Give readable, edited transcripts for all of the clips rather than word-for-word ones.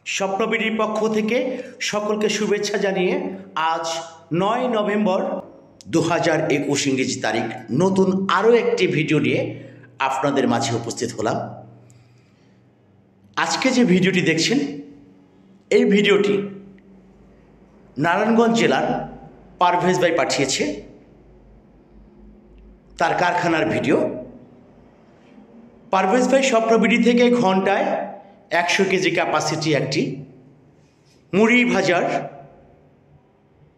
স্বপ্নবিডির পক্ষ থেকে সকলকে শুভেচ্ছা জানিয়ে আজ ৯ নভেম্বর ২০২১ ইংরেজি তারিখ নতুন আরও একটি ভিডিও নিয়ে আপনাদের মাঝে উপস্থিত হলাম। আজকে যে ভিডিওটি দেখছেন এই ভিডিওটি নারায়ণগঞ্জ জেলার পারভেজ ভাই পাঠিয়েছে, তার কারখানার ভিডিও। পারভেজ ভাই স্বপ্নবিডি থেকে ঘন্টায় ১০০ কেজি ক্যাপাসিটি একটি মুড়ি ভাজার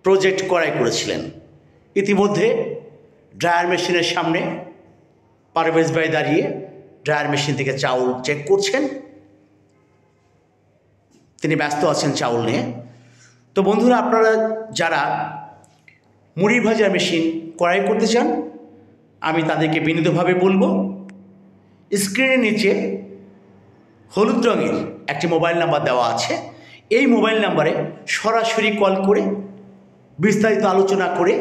প্রজেক্ট ক্রয় করেছিলেন। ইতিমধ্যে ড্রায়ার মেশিনের সামনে পারভেজ ভাই দাঁড়িয়ে ড্রায়ার মেশিন থেকে চাউল চেক করছেন, তিনি ব্যস্ত আছেন চাউল নিয়ে। তো বন্ধুরা, আপনারা যারা মুড়ি ভাজার মেশিন ক্রয় করতে চান, আমি তাদেরকে বিনীতভাবে বলবো, স্ক্রিনের নিচে হলুদ রঙের একটি মোবাইল নাম্বার দেওয়া আছে। এই মোবাইল নাম্বারে সরাসরি কল করে বিস্তারিত আলোচনা করে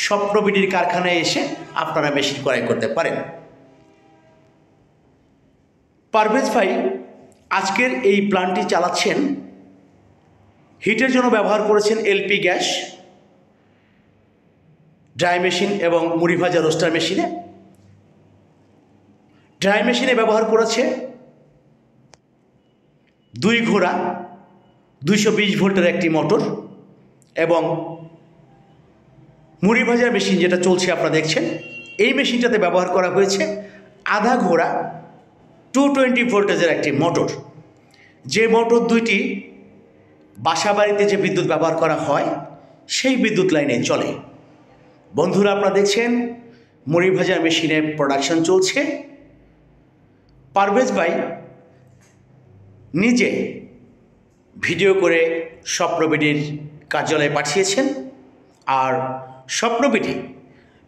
স্বপ্নবিডির কারখানায় এসে আপনারা মেশিন ক্রয় করতে পারেন। পারভেজ ভাই আজকের এই প্ল্যান্টটি চালাচ্ছেন, হিটের জন্য ব্যবহার করেছেন এলপি গ্যাস, ড্রাই মেশিন এবং মুড়ি ভাজা রোস্টার মেশিনে। ড্রাই মেশিনে ব্যবহার করেছে ২ ঘোড়া ২২০ ভোল্টের একটি মোটর, এবং মুড়ি ভাজার মেশিন যেটা চলছে আপনারা দেখছেন, এই মেশিনটাতে ব্যবহার করা হয়েছে ০.৫ ঘোড়া 220 ভোল্টেজের একটি মোটর। যে মোটর দুইটি বাসা বাড়িতে যে বিদ্যুৎ ব্যবহার করা হয় সেই বিদ্যুৎ লাইনে চলে। বন্ধুরা, আপনারা দেখছেন মুড়ি ভাজার মেশিনে প্রোডাকশন চলছে। পারভেজ ভাই নিজে ভিডিও করে স্বপ্নবিডির কার্যালয়ে পাঠিয়েছেন, আর স্বপ্নবিডি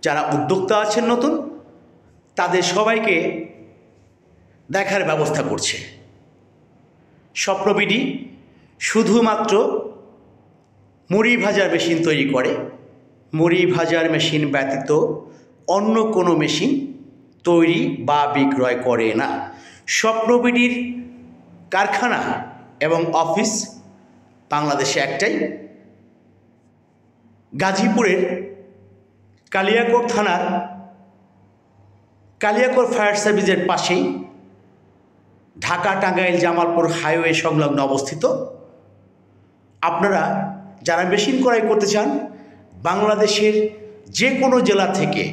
যারা উদ্যোক্তা আছেন নতুন, তাদের সবাইকে দেখার ব্যবস্থা করছে। স্বপ্নবিডি শুধুমাত্র মুড়ি ভাজার মেশিন তৈরি করে, মুড়ি ভাজার মেশিন ব্যতীত অন্য কোনো মেশিন তৈরি বা বিক্রয় করে না। স্বপ্নবিডির কারখানা এবং অফিস বাংলাদেশে একটাই, গাজীপুরের কালিয়াকৈর থানার কালিয়াকৈর ফায়ার সার্ভিসের পাশেই ঢাকা টাঙ্গাইল জামালপুর হাইওয়ে সংলগ্ন অবস্থিত। আপনারা যারা মেশিন ক্রয় করতে চান, বাংলাদেশের যে কোনো জেলা থেকে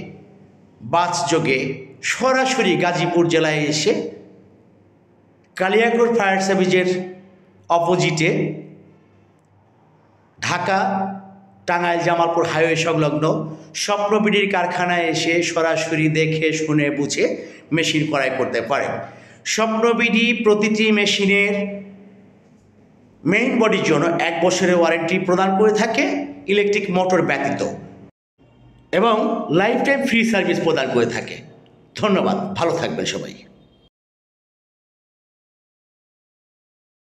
বাস যোগে সরাসরি গাজীপুর জেলায় এসে কালিয়াকৈর ফায়ার সার্ভিসের অপোজিটে ঢাকা টাঙ্গাইল জামালপুর হাইওয়ে সংলগ্ন স্বপ্নবিডির কারখানায় এসে সরাসরি দেখে শুনে বুঝে মেশিন ক্রয় করতে পারেন। স্বপ্নবিডি প্রতিটি মেশিনের মেইন বডির জন্য ১ বছরের ওয়ারেন্টি প্রদান করে থাকে ইলেকট্রিক মোটর ব্যতীত, এবং লাইফ টাইম ফ্রি সার্ভিস প্রদান করে থাকে। ধন্যবাদ, ভালো থাকবেন সবাই।